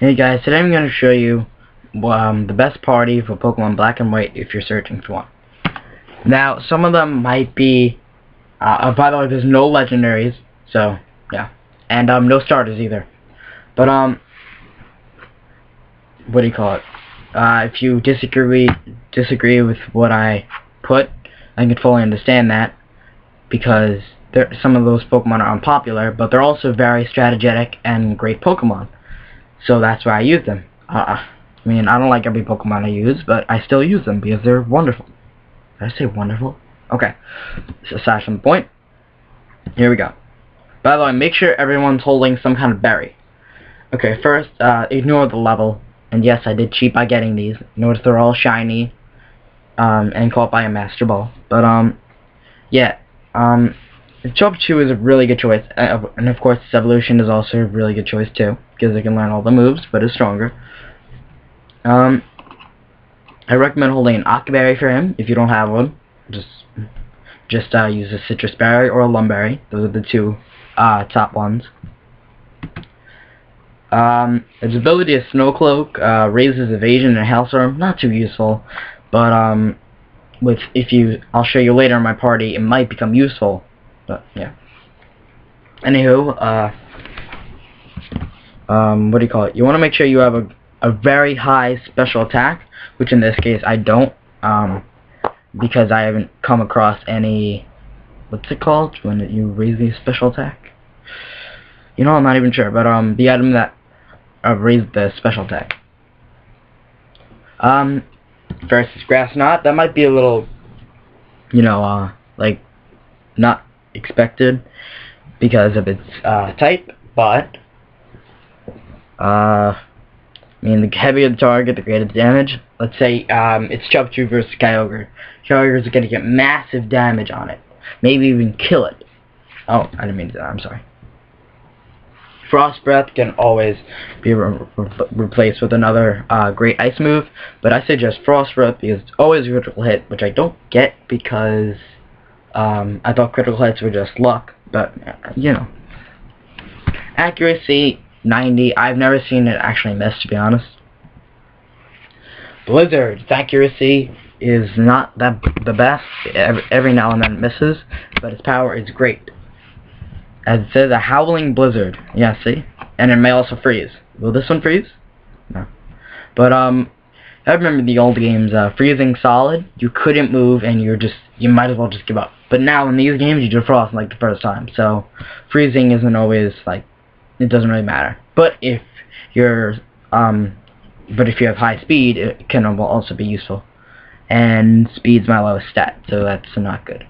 Hey guys, today I'm going to show you the best party for Pokemon Black and White if you're searching for one. Now, some of them might be, by the way, there's no legendaries, so, yeah. And, no starters either. But, what do you call it? If you disagree with what I put, I can fully understand that, because some of those Pokemon are unpopular, but they're also very strategic and great Pokemon. So that's why I use them. I mean, I don't like every Pokemon I use, but I still use them because they're wonderful. Did I say wonderful? Okay. So aside from the point, here we go. By the way, make sure everyone's holding some kind of berry. Okay, first, ignore the level. And yes, I did cheat by getting these. Notice they're all shiny, and caught by a Master Ball. But, yeah, Chubchoo is a really good choice, and of course, its evolution is also a really good choice too, because it can learn all the moves, but is stronger. I recommend holding an Octo Berry for him if you don't have one. Just use a Citrus Berry or a Lum Berry. Those are the two top ones. Its ability is Snow Cloak, raises evasion and Hailstorm. Not too useful, but I'll show you later in my party, it might become useful. But yeah. Anywho, what do you call it? You want to make sure you have a very high special attack, which in this case I don't, because I haven't come across any. What's it called when you raise the special attack? You know, I'm not even sure, but the item that raised the special attack. Versus Grass Knot, that might be a little, you know, like not expected because of its type, but I mean, the heavier the target, the greater the damage. Let's say it's Chubchoo versus Kyogre. Kyogre is going to get massive damage on it, maybe even kill it. Oh, I didn't mean to do that. I'm sorry. Frost Breath can always be replaced with another great ice move, but I suggest Frost Breath because it's always a critical hit, which I don't get because I thought critical hits were just luck, but you know. Accuracy 90. I've never seen it actually miss, to be honest. Blizzard, its accuracy is not the best. Every now and then it misses, but its power is great. As it says, a howling blizzard. Yeah, see? And it may also freeze. Will this one freeze? No. But, I remember the old games, freezing solid, you couldn't move, and you might as well just give up. But now, in these games, you defrost like the first time, so freezing isn't always, like, it doesn't really matter. But if you have high speed, it can also be useful. And speed's my lowest stat, so that's not good.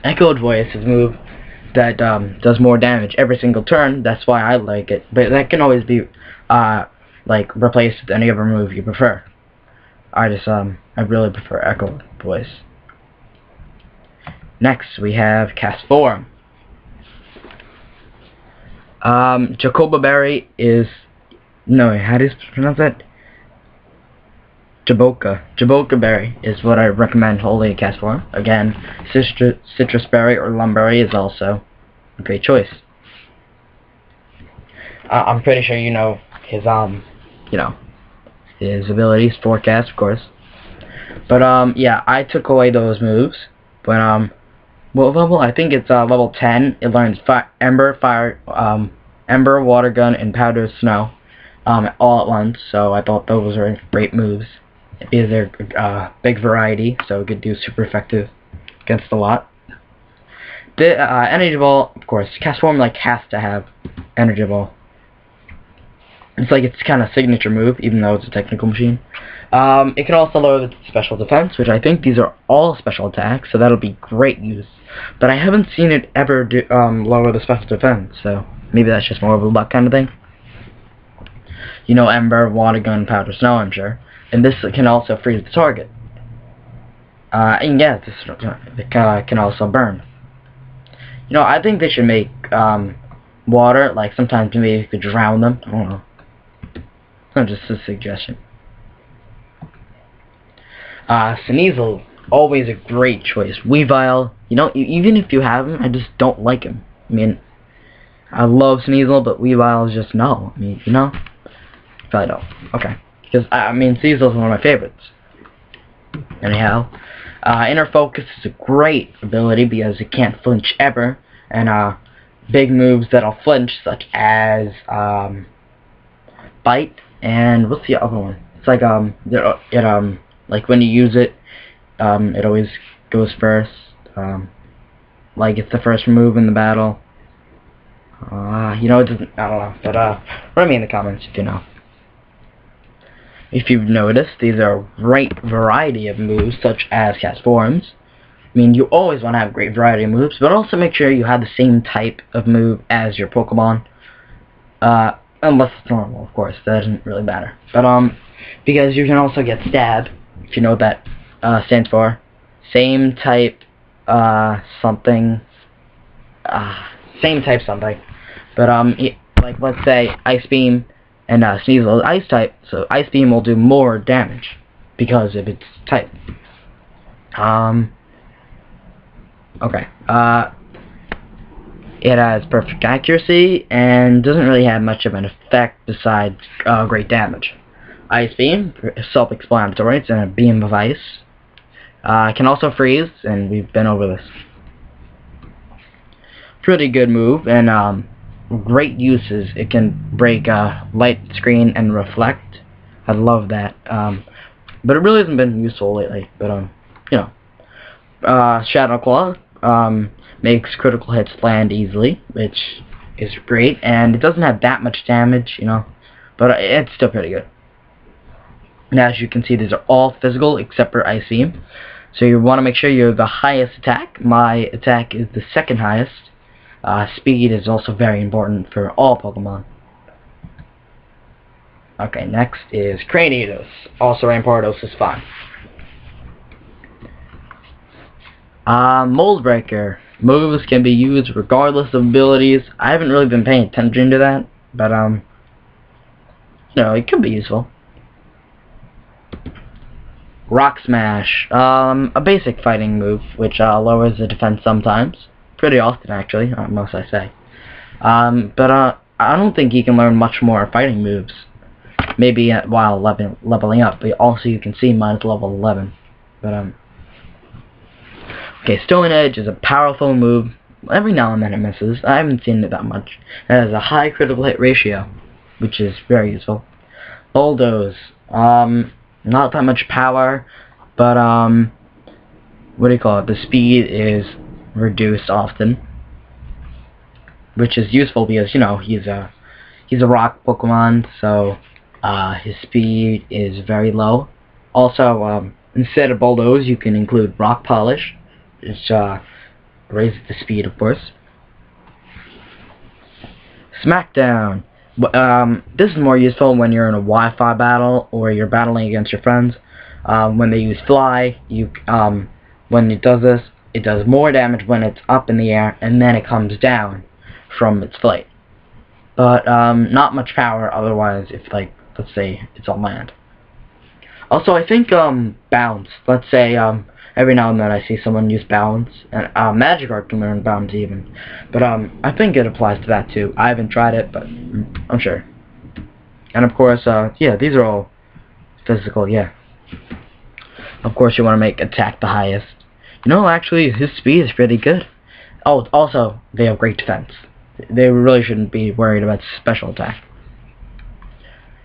Echoed Voice is a move that does more damage every single turn. That's why I like it. But that can always be like replaced with any other move you prefer. I really prefer Echo Voice. Next we have Castform. Jacoba Berry is how do you pronounce that? Jaboca Berry is what I recommend holding a Castform. Again, Citrus Berry or Lum Berry is also a great choice. I'm pretty sure you know his his abilities, Forecast, of course. But yeah, I took away those moves. But what level? I think it's level 10. It learns Ember, Water Gun, and Powder Snow all at once. So I thought those were great moves. Because they're big variety, so it could do super effective against a lot. The Energy Ball, of course, Castform has to have Energy Ball. It's like its kind of signature move, even though it's a technical machine. It can also lower the special defense, which I think these are all special attacks, so that'll be great use. But I haven't seen it ever lower the special defense, so maybe that's just more of a luck kind of thing. You know, Ember, Water Gun, Powder Snow, I'm sure. And this can also freeze the target. And yeah, it can also burn. You know, I think they should make water, like sometimes maybe you could drown them. I don't know. It's just a suggestion. Sneasel, always a great choice. Weavile, you know, even if you have him, I just don't like him. I mean, I love Sneasel, but Weavile is just no. I mean, you know? Probably don't. Okay. Because, I mean, Sneasel is one of my favorites. Anyhow, Inner Focus is a great ability because it can't flinch ever. And, big moves that'll flinch, such as, Bite, and what's the other one? It's like, like when you use it, it always goes first. Like it's the first move in the battle. You know, it doesn't, I don't know, but, write me in the comments if you know. If you've noticed, these are a great variety of moves, such as Castforms. I mean, you always want to have a great variety of moves, but also make sure you have the same type of move as your Pokemon. Unless it's normal, of course, that doesn't really matter. But, because you can also get Stab, if you know what that, stands for. Same type, something, same type something. But, like, let's say Ice Beam and, Sneasel is Ice type, so Ice Beam will do more damage because of its type. Okay, it has perfect accuracy and doesn't really have much of an effect besides great damage. Ice Beam, self-explanatory, it's in a beam of ice. Can also freeze, and we've been over this. Pretty good move, and great uses. It can break light screen and reflect. I love that. But it really hasn't been useful lately. But you know, Shadow Claw makes critical hits land easily, which is great, and it doesn't have that much damage, you know, but it's still pretty good. And as you can see, these are all physical except for Ice Beam, so you want to make sure you have the highest attack. My attack is the second highest. Speed is also very important for all Pokemon. Okay, next is Cranidos. Also Rampardos is fine. Mold Breaker. Moves can be used regardless of abilities. I haven't really been paying attention to that, but, no, it could be useful. Rock Smash. A basic fighting move, which, lowers the defense sometimes. Pretty often, actually, must I say. But, I don't think you can learn much more fighting moves. Maybe while leveling up, but also you can see mine is level 11. But, okay, Stone Edge is a powerful move. Every now and then it misses. I haven't seen it that much. It has a high critical hit ratio, which is very useful. Bulldoze. Not that much power, but, what do you call it? The speed is reduced often, which is useful because, you know, he's a rock Pokemon, so, his speed is very low. Also, instead of Bulldoze, you can include Rock Polish, which raises the speed, of course. Smackdown. This is more useful when you're in a Wi-Fi battle or you're battling against your friends. When they use Fly, when it does this, it does more damage when it's up in the air, and then it comes down from its flight. But not much power otherwise if, like, let's say it's on land. Also, I think Bounce. Let's say every now and then I see someone use Bounce, and Magikarp can learn Bounce even. But I think it applies to that too. I haven't tried it, but I'm sure. And of course, yeah, these are all physical, yeah. Of course, you want to make attack the highest. You know, actually, his speed is pretty good. Oh, also, they have great defense. They really shouldn't be worried about special attack.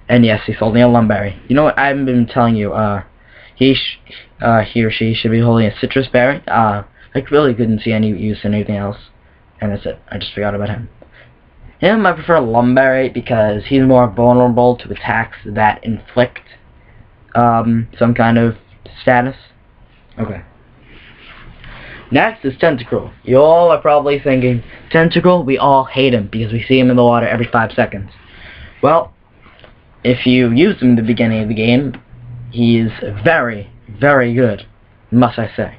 And yes, he's holding a Lumberry. You know what? I haven't been telling you. He or she should be holding a Citrus Berry. I really couldn't see any use in anything else. And that's it. I just forgot about him. Him, I prefer Lumberry because he's more vulnerable to attacks that inflict some kind of status. Okay. Next is Tentacruel. You all are probably thinking, Tentacruel, we all hate him because we see him in the water every 5 seconds. Well, if you use him at the beginning of the game, he is very, very good, must I say.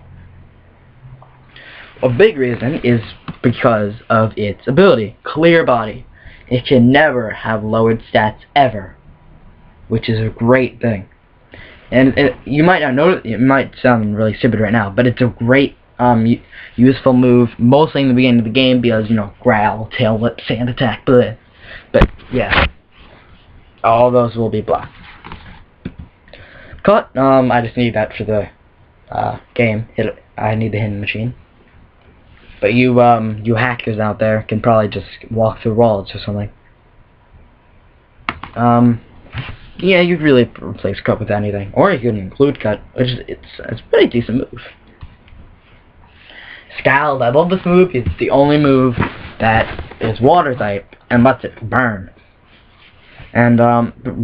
A big reason is because of its ability, Clear Body. It can never have lowered stats ever, which is a great thing. And you might not know, it might sound really stupid right now, but it's a great useful move, mostly in the beginning of the game because, you know, growl, tail whip, sand attack, bleh. But yeah, all those will be blocked. Cut. I just need that for the game. I need the hidden machine. But you hackers out there can probably just walk through walls or something. Yeah, you could really replace cut with anything, or you can include cut, which is it's a pretty decent move. Scald, I love this move. It's the only move that is water type and lets it burn, and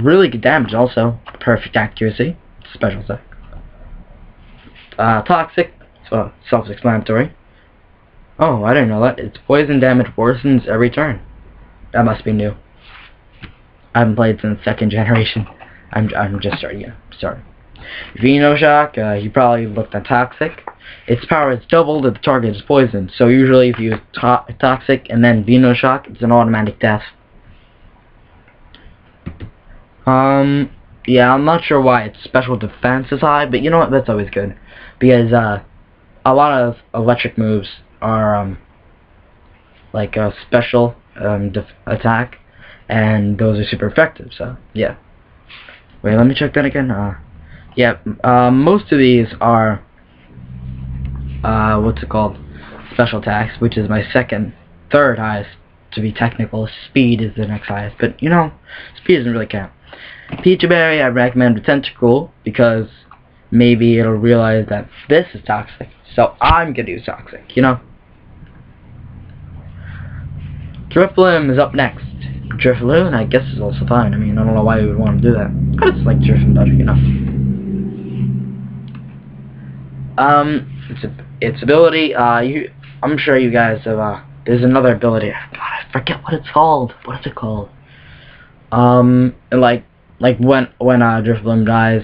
really good damage also. Perfect accuracy. Special attack. Toxic. So self-explanatory. Oh, I didn't know that. Its poison damage worsens every turn. That must be new. I haven't played since 2nd generation. I'm just starting. Yeah, sorry. Venoshock. You probably looked at Toxic. Its power is doubled if the target is poisoned. So usually, if you use Toxic and then Venoshock, it's an automatic death. Yeah, I'm not sure why its special defense is high, but you know what? That's always good, because a lot of electric moves are like a special attack, and those are super effective. So yeah. Wait, let me check that again. Yeah, most of these are what's it called? Special attacks, which is my third highest to be technical. Speed is the next highest, but you know, speed doesn't really count. Peach Berry, I recommend the Tentacle because maybe it'll realize that this is toxic, so I'm gonna use Toxic, you know. Drifloon is up next. Drifloon, I guess, is also fine. I mean, I don't know why you would want to do that. I just like Drifloon better, you know. Its ability, I'm sure you guys have, there's another ability. God, I forget what it's called. What is it called? Like when Drifloon dies,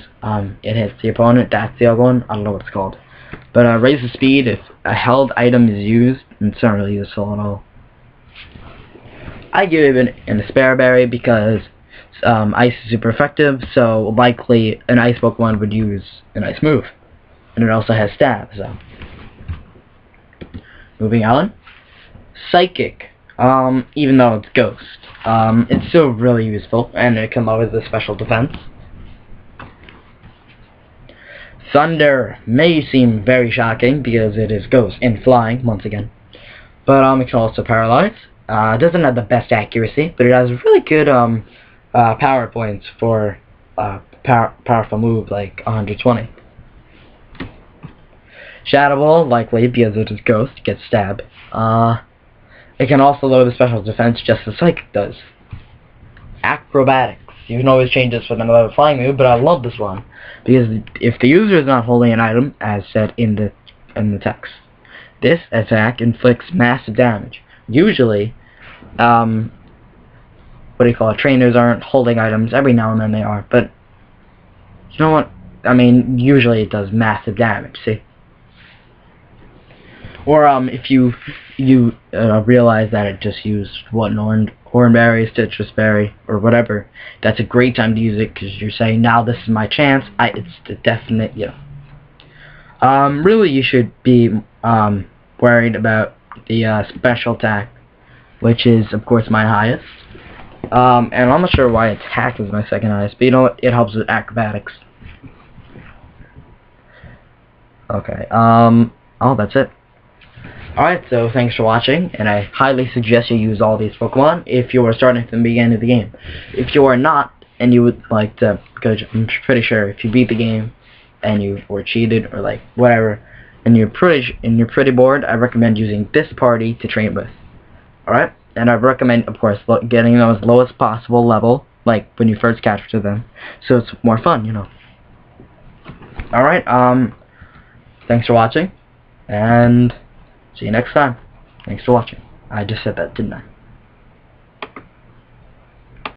it hits the opponent. That's the other one. I don't know what it's called. But raise the speed if a held item is used. It's not really useful at all. I give it an Despair Berry because ice is super effective. So likely an ice Pokemon would use an ice move, and it also has stab. So moving on. Psychic. Even though it's Ghost, it's still really useful, and it can lower the special defense. Thunder may seem very shocking because it is Ghost and flying once again, but it can also paralyze. It doesn't have the best accuracy, but it has really good power points for powerful move like 120. Shadow Ball, likely because it is Ghost, gets stabbed. It can also lower the special defense just as Psychic does. Acrobatics. You can always change this with another flying move, but I love this one because if the user is not holding an item, as said in the text, this attack inflicts massive damage. Usually, what do you call it? Trainers aren't holding items. Every now and then they are, but you know what? I mean, usually it does massive damage. See. Or if you realize that it just used Hornberry, Citrus Berry, or whatever, that's a great time to use it because you're saying now this is my chance. It's the definite, you know. Really, you should be worried about the special attack, which is of course my highest. And I'm not sure why attack is my second highest, but you know what? It helps with acrobatics. Okay. Oh, that's it. Alright, so thanks for watching, and I highly suggest you use all these Pokemon if you are starting from the beginning of the game. If you are not, and you would like to, because I'm pretty sure if you beat the game, and you were cheated, or like, whatever, and you're pretty bored, I recommend using this party to train with. Alright? And I recommend, of course, getting them as low as possible level, like when you first capture them, so it's more fun, you know. Alright, thanks for watching, and see you next time. Thanks for watching. I just said that, didn't I?